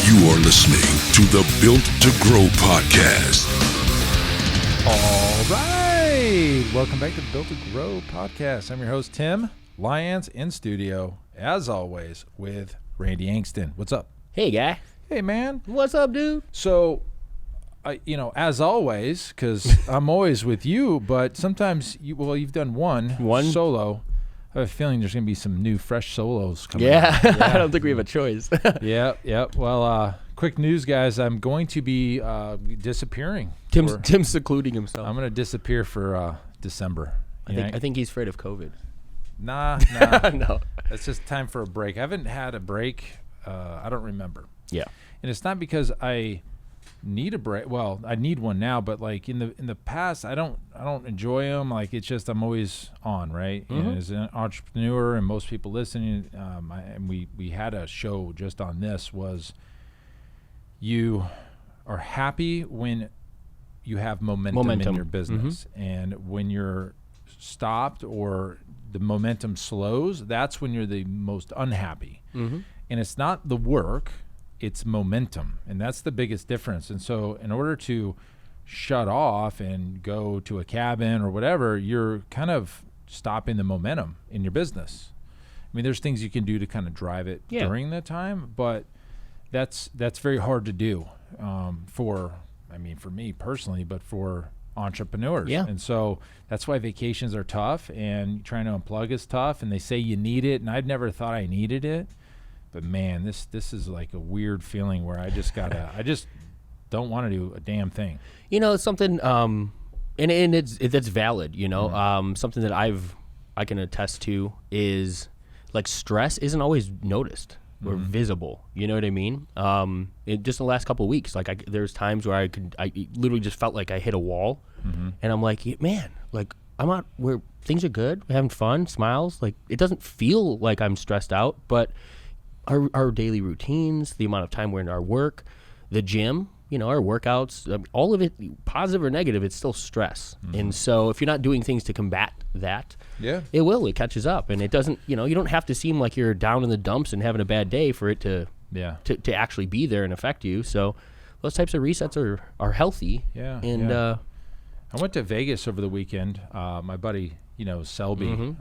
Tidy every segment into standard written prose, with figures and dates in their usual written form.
You are listening to the Built to Grow podcast. All right. Welcome back to the Built to Grow podcast. I'm your host, Tim Lyons, in studio, as always, with Randy Angston. What's up? Hey, guy. Hey, man. What's up, dude? So, as always, because I'm always with you, but sometimes, you've done one solo. I have a feeling there's going to be some new, fresh solos coming out. Yeah. I don't think we have a choice. Yeah. Well, quick news, guys. I'm going to be disappearing. Tim's secluding himself. I'm going to disappear for December. I think he's afraid of COVID. Nah. No. It's just time for a break. I haven't had a break. I don't remember. Yeah. And it's not because I need a break. Well, I need one now, but like in the past, I don't enjoy them. Like it's just I'm always on, right? Mm-hmm. And as an entrepreneur, and most people listening, and we had a show just on this, was you are happy when you have momentum. In your business, and when you're stopped or the momentum slows, that's when you're the most unhappy. And it's not the work. It's momentum, and that's the biggest difference. And so in order to shut off and go to a cabin or whatever, you're kind of stopping the momentum in your business. I mean, there's things you can do to kind of drive it during that time, but that's very hard to do for me personally, but for entrepreneurs. Yeah. And so that's why vacations are tough, and trying to unplug is tough, and they say you need it, and I've never thought I needed it. But man, this is like a weird feeling where I just don't want to do a damn thing. You know, it's something, and that's valid. You know, something that I can attest to is like stress isn't always noticed or visible. You know what I mean? Just in the last couple of weeks, like there's times where I literally just felt like I hit a wall, and I'm like, man, like I'm out where things are good, we're having fun, smiles. Like it doesn't feel like I'm stressed out, but our daily routines, the amount of time we're in our work, the gym, you know, our workouts, all of it, positive or negative, it's still stress. And so if you're not doing things to combat that, it catches up. And it doesn't, you don't have to seem like you're down in the dumps and having a bad day for it to actually be there and affect you. So those types of resets are healthy. Yeah. And I went to Vegas over the weekend. My buddy, Selby,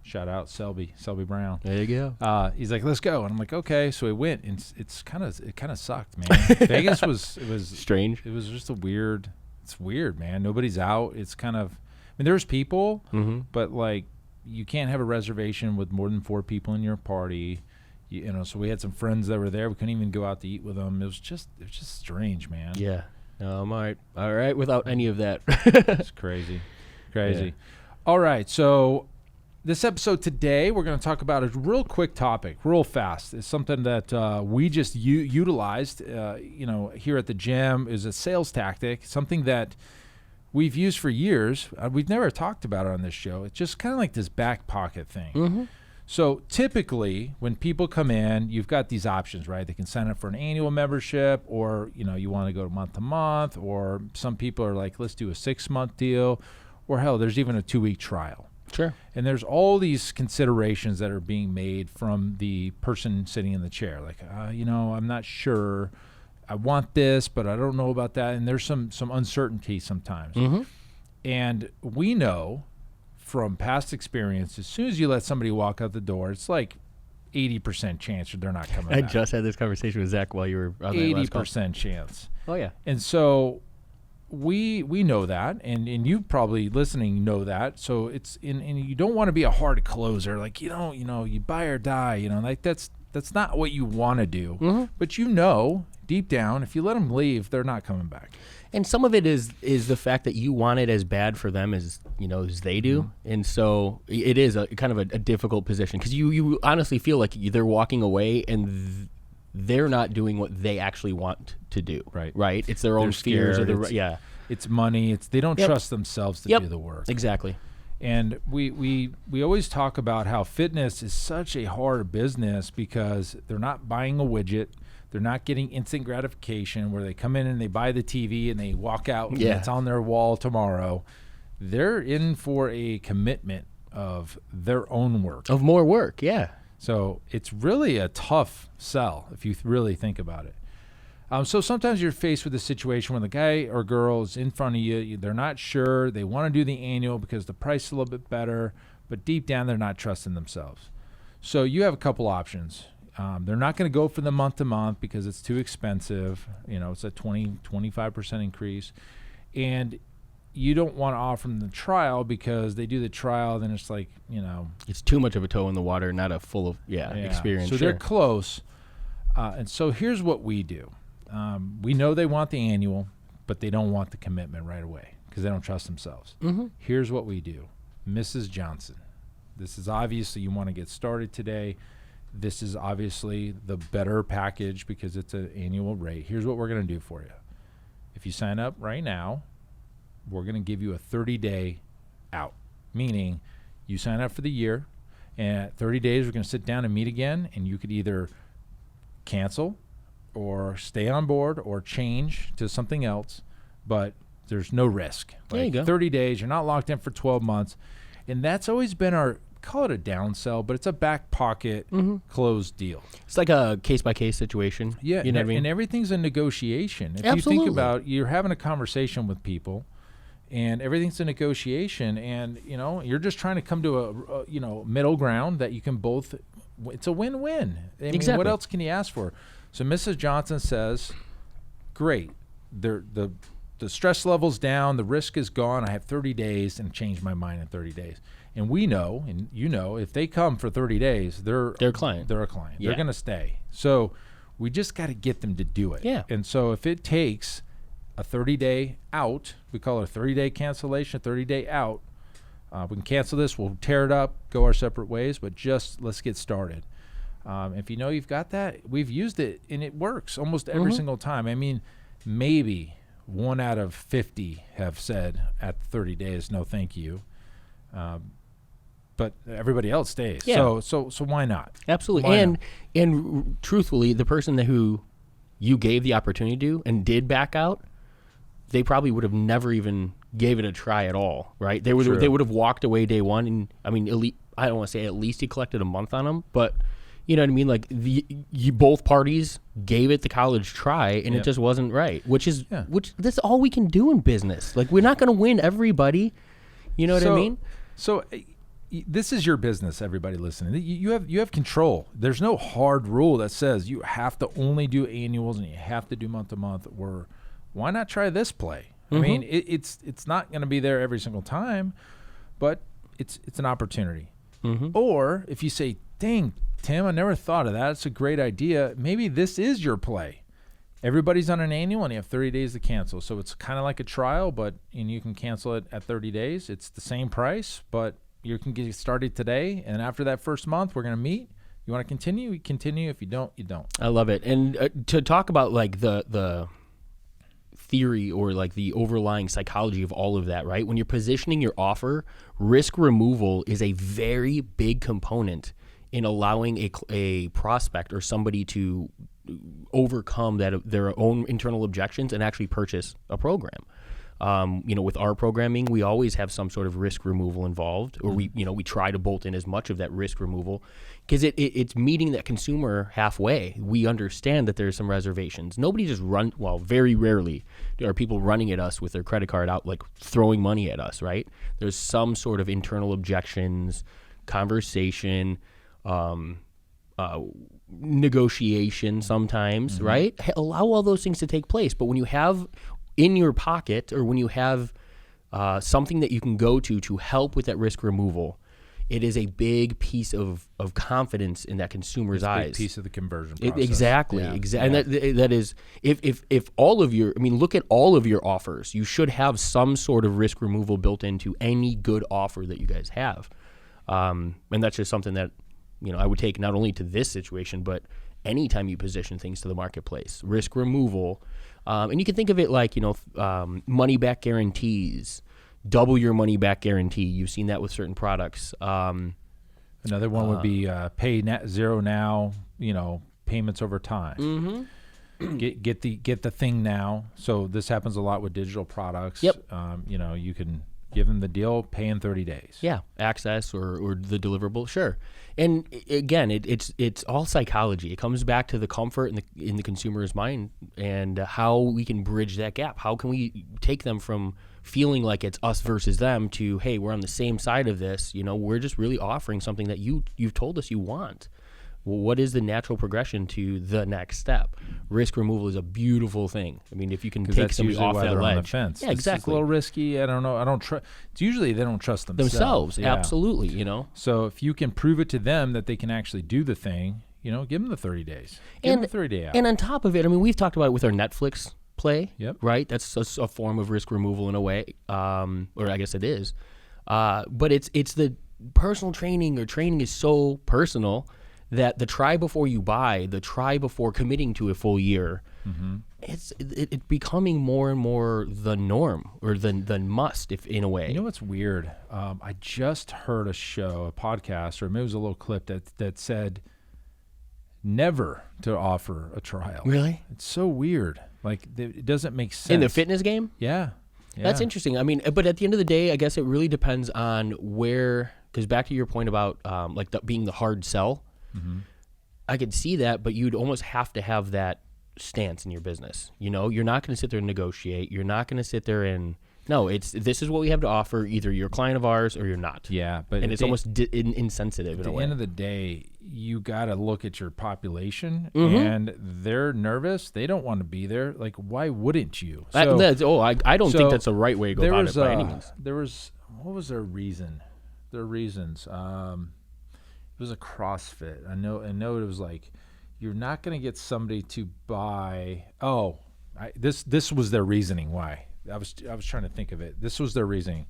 shout out Selby Brown. There you go. He's like, let's go. And I'm like, okay. So we went, and it kind of sucked, man. Vegas was strange. It was just it's weird, man. Nobody's out. It's kind of, there's people, but like you can't have a reservation with more than 4 people in your party. So we had some friends that were there. We couldn't even go out to eat with them. It was just strange, man. Yeah. I'm all right without any of that. It's crazy. Yeah. All right. So this episode today, we're going to talk about a real quick topic, real fast. It's something that we just utilized, here at the gym. Is a sales tactic, something that we've used for years. We've never talked about it on this show. It's just kind of like this back pocket thing. So typically, when people come in, you've got these options, right? They can sign up for an annual membership, or you want to go month to month, or some people are like, let's do a 6-month deal, or hell, there's even a 2-week trial. Sure. And there's all these considerations that are being made from the person sitting in the chair. Like, I'm not sure. I want this, but I don't know about that. And there's some uncertainty sometimes. And we know from past experience, as soon as you let somebody walk out the door, it's like 80% chance that they're not coming back. I just had this conversation with Zach while you were on that last call. 80% chance. Oh, yeah. And so we know that, and you probably listening know that. So it's and you don't want to be a hard closer, like you buy or die, like that's not what you want to do. But deep down, if you let them leave, they're not coming back. And some of it is the fact that you want it as bad for them as they do, and so it is a kind of a difficult position because you honestly feel like they're walking away and they're not doing what they actually want to do. Right. It's their own fears. It's money. They don't trust themselves to do the work. Exactly. And we always talk about how fitness is such a hard business because they're not buying a widget. They're not getting instant gratification where they come in and they buy the TV and they walk out and it's on their wall tomorrow. They're in for a commitment of their own work. Of more work, yeah. So it's really a tough sell if you really think about it. So sometimes you're faced with a situation when the guy or girl is in front of you. They're not sure. They want to do the annual because the price is a little bit better, but deep down they're not trusting themselves. So you have a couple options. They're not going to go for the month-to-month because it's too expensive. It's a 25% increase. And you don't want to offer them the trial because they do the trial, then it's like, it's too much of a toe in the water, not a full of experience. So they're close. And so here's what we do. We know they want the annual, but they don't want the commitment right away because they don't trust themselves. Mm-hmm. Here's what we do. Mrs. Johnson, this is obviously you want to get started today. This is obviously the better package because it's an annual rate. Here's what we're going to do for you. If you sign up right now, we're going to give you a 30-day out, meaning you sign up for the year, and at 30 days, we're going to sit down and meet again, and you could either cancel or stay on board or change to something else, but there's no risk. There you go. 30 days, you're not locked in for 12 months, and that's always been our, call it a downsell, but it's a back pocket closed deal. It's like a case-by-case situation. Yeah, you know what I mean? And everything's a negotiation. If Absolutely. you think about, you're having a conversation with people, and everything's a negotiation, and you're just trying to come to a middle ground that you can both. It's a win-win. I mean, Exactly. what else can you ask for? So Mrs. Johnson says, "Great, the stress level's down, the risk is gone. I have 30 days and change my mind in 30 days." And we know, and if they come for 30 days, they're a client. They're a client. Yeah. They're going to stay. So we just got to get them to do it. Yeah. And so if it takes a 30-day out, we call it a 30-day cancellation, 30-day out. We can cancel this. We'll tear it up, go our separate ways, but just let's get started. If you've got that, we've used it, and it works almost every single time. I mean, maybe 1 out of 50 have said at 30 days, no, thank you. But everybody else stays. Yeah. So why not? Absolutely. Why And truthfully, the person who you gave the opportunity to and did back out, they probably would have never even gave it a try at all, right? They would have walked away day one, and I mean, I don't want to say at least he collected a month on them, but you know what I mean? Like you both parties gave it the college try, and it just wasn't right. Which that's all we can do in business. Like we're not going to win everybody. You know what I mean? So this is your business, everybody listening. You have control. There's no hard rule that says you have to only do annuals and you have to do month to month. Why not try this play? I mean, it's not going to be there every single time, but it's an opportunity. Or if you say, dang, Tim, I never thought of that. It's a great idea. Maybe this is your play. Everybody's on an annual and you have 30 days to cancel. So it's kind of like a trial, and you can cancel it at 30 days. It's the same price, but you can get started today. And after that first month, we're going to meet. You want to continue? You continue. If you don't, you don't. I love it. And to talk about like the theory or like the overlying psychology of all of that, right? When you're positioning your offer, risk removal is a very big component in allowing a prospect or somebody to overcome their own internal objections and actually purchase a program. With our programming, we always have some sort of risk removal involved, or we try to bolt in as much of that risk removal because it's meeting that consumer halfway. We understand that there's some reservations. Nobody just very rarely are people running at us with their credit card out, like throwing money at us, right? There's some sort of internal objections, conversation, negotiation sometimes, right? Allow all those things to take place. But when you have in your pocket, or when you have something that you can go to help with that risk removal, it is a big piece of confidence in that consumer's eyes. A big piece of the conversion process. Exactly. And that is, if all of look at all of your offers, you should have some sort of risk removal built into any good offer that you guys have. And that's just something that, I would take not only to this situation, but anytime you position things to the marketplace, risk removal. And you can think of it like, money back guarantees, double your money back guarantee. You've seen that with certain products. Another one would be pay zero now, payments over time. Get the thing now. So this happens a lot with digital products. Yep. You can Give them the deal, pay in 30 days. Yeah, access or the deliverable, sure. And again, it's all psychology. It comes back to the comfort in the consumer's mind and how we can bridge that gap. How can we take them from feeling like it's us versus them to, hey, we're on the same side of this. We're just really offering something that you've told us you want. Well, what is the natural progression to the next step? Risk removal is a beautiful thing. I mean, if you can take somebody off that ledge. On the fence. Yeah, exactly. It's a little risky. I don't know. I don't trust. It's usually they don't trust themselves. Yeah. Absolutely. So if you can prove it to them that they can actually do the thing, give them the 30 days. Give them the 30-day out. And on top of it, I mean, we've talked about it with our Netflix play. Yep. Right. That's a form of risk removal in a way, or I guess it is. But it's the personal training or training is so personal that the try before you buy, the try before committing to a full year, it's becoming more and more the norm or the must, if in a way. You know what's weird? I just heard a podcast, or maybe it was a little clip that said never to offer a trial. Really? It's so weird. Like it doesn't make sense. In the fitness game? Yeah. That's interesting. I mean, but at the end of the day, I guess it really depends on where, because back to your point about being the hard sell, I could see that, but you'd almost have to have that stance in your business. You're not going to sit there and negotiate. You're not going to sit there and this is what we have to offer. Either you're a client of ours or you're not. Yeah, but it's almost insensitive in a way. At the end of the day, you got to look at your population, and they're nervous. They don't want to be there. Like, why wouldn't you? I don't think that's the right way to go about it by any means. What was their reason? Their reasons. It was a CrossFit. I know it was like, you're not going to get somebody to buy. This was their reasoning why. I was trying to think of it. This was their reasoning.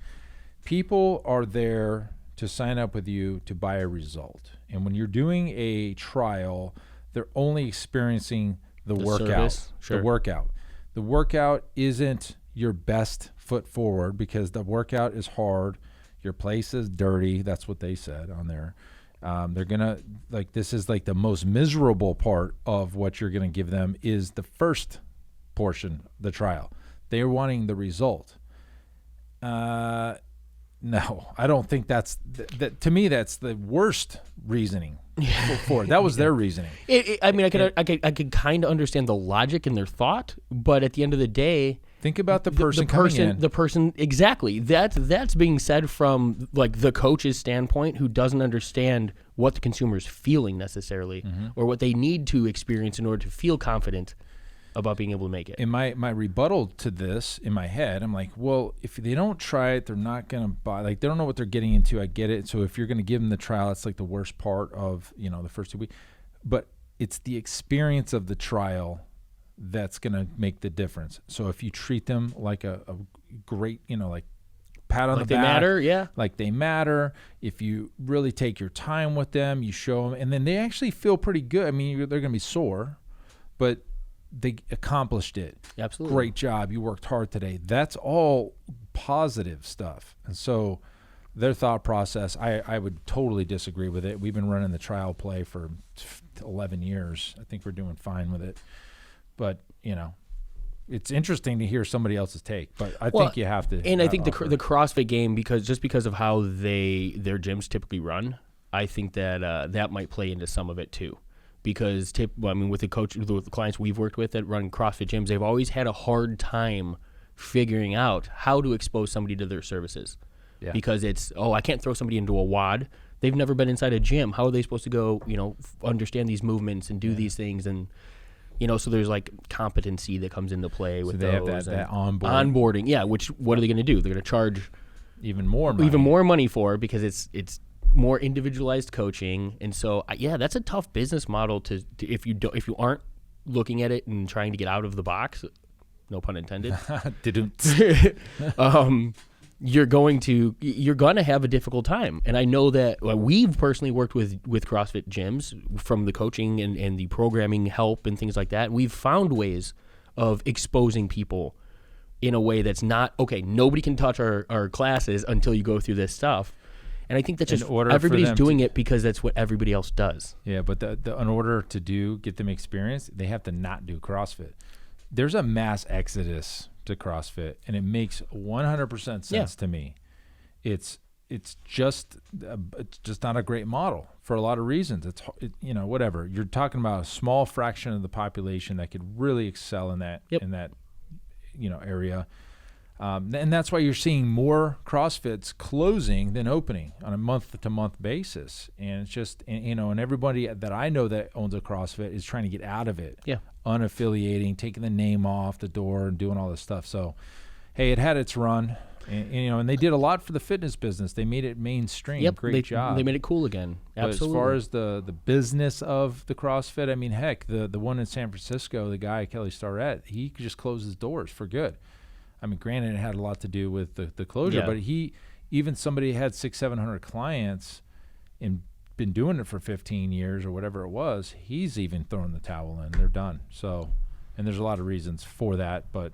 People are there to sign up with you to buy a result. And when you're doing a trial, they're only experiencing the workout. Service, sure. The workout. The workout isn't your best foot forward because the workout is hard. Your place is dirty. That's what they said on there. They're going to, this is like the most miserable part of what you're going to give them is the first portion, the trial. They're wanting the result. No, I don't think that's, to me, that's the worst reasoning for it. That was their reasoning. I could kind of understand the logic in their thought, but at the end of the day, think about the person exactly. That's being said from the coach's standpoint, who doesn't understand what the consumer is feeling necessarily, or what they need to experience in order to feel confident about being able to make it. And my rebuttal to this in my head, I'm like, well, if they don't try it, they're not going to buy. They don't know what they're getting into. I get it. So if you're going to give them the trial, it's like the worst part of the first 2 weeks. But it's the experience of the trial that's going to make the difference. So if you treat them like a great, pat on the back. Like they matter, yeah. Like they matter. If you really take your time with them, you show them, and then they actually feel pretty good. I mean, they're going to be sore, but they accomplished it. Absolutely. Great job. You worked hard today. That's all positive stuff. And so their thought process, I would totally disagree with it. We've been running the trial play for 11 years. I think we're doing fine with it. But, it's interesting to hear somebody else's take, but I think you have to. And I think the CrossFit game, because of how their gyms typically run, I think that that might play into some of it too. Because with the clients we've worked with that run CrossFit gyms, they've always had a hard time figuring out how to expose somebody to their services. Yeah. Because it's, I can't throw somebody into a WOD. They've never been inside a gym. How are they supposed to go, understand these movements and do these things? And so there's competency that comes into play with they those. Have that onboarding. Yeah, what are they going to do? They're going to charge even more money for, because it's more individualized coaching. And so that's a tough business model to if you aren't looking at it and trying to get out of the box, no pun intended. You're going to have a difficult time. And I know that we've personally worked with CrossFit gyms from the coaching and the programming help and things like that. We've found ways of exposing people in a way that's not, nobody can touch our classes until you go through this stuff. And I think that's just everybody's doing it because that's what everybody else does. Yeah, but in order to get them experience, they have to not do CrossFit. There's a mass exodus to CrossFit, and it makes 100% sense to me. it's just not a great model for a lot of reasons. Whatever. You're talking about a small fraction of the population that could really excel in that area. And that's why you're seeing more CrossFits closing than opening on a month-to-month basis. And it's just, and everybody that I know that owns a CrossFit is trying to get out of it. Yeah. Unaffiliating, taking the name off the door and doing all this stuff. So, hey, it had its run. And they did a lot for the fitness business. They made it mainstream. Yep, Great job. They made it cool again. Absolutely. But as far as the business of the CrossFit, I mean, heck, the one in San Francisco, the guy, Kelly Starrett, he just closed his doors for good. I mean, granted, it had a lot to do with the closure, but somebody had 600-700 clients and been doing it for 15 years or whatever it was, he's even thrown the towel in. They're done. So, and there's a lot of reasons for that, but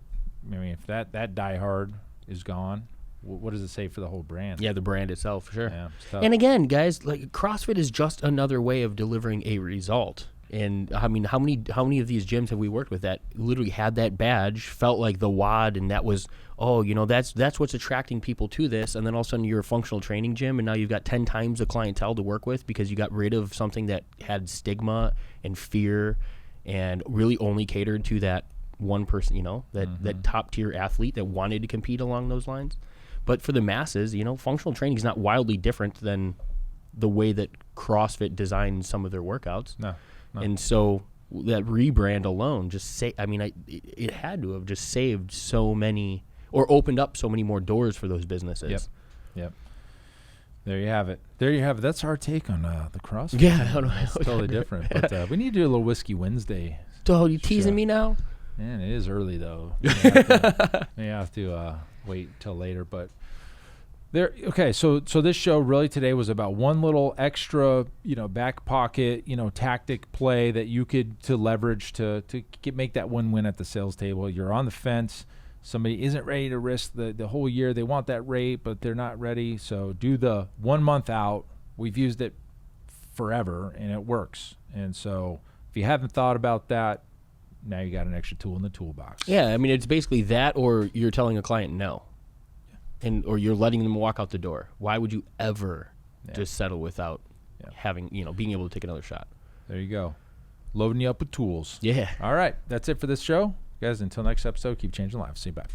I mean, if that diehard is gone, what does it say for the whole brand? Yeah, the brand itself, for sure. Yeah, and again, guys, like CrossFit is just another way of delivering a result. And I mean, how many of these gyms have we worked with that literally had that badge, felt like the WOD, and that was, that's what's attracting people to this. And then all of a sudden you're a functional training gym, and now you've got 10 times the clientele to work with because you got rid of something that had stigma and fear and really only catered to that one person, that top tier athlete that wanted to compete along those lines. But for the masses, functional training is not wildly different than the way that CrossFit designed some of their workouts. No. And so that rebrand alone it had to have just saved so many or opened up so many more doors for those businesses. Yep. There you have it. That's our take on the CrossFit. Yeah. It's totally different. But we need to do a little Whiskey Wednesday. Oh, you teasing me now? Man, it is early, though. May have to wait till later. But okay, so this show really today was about one little extra, back pocket, tactic play that you could to leverage to make that win-win at the sales table. You're on the fence. Somebody isn't ready to risk the whole year. They want that rate, but they're not ready. So do the 1 month out. We've used it forever, and it works. And so if you haven't thought about that, now you got an extra tool in the toolbox. Yeah, I mean, it's basically that, or you're telling a client no. Or you're letting them walk out the door. Why would you ever just settle without having, being able to take another shot? There you go. Loading you up with tools. Yeah. All right. That's it for this show. Guys, until next episode, keep changing lives. See you. Bye.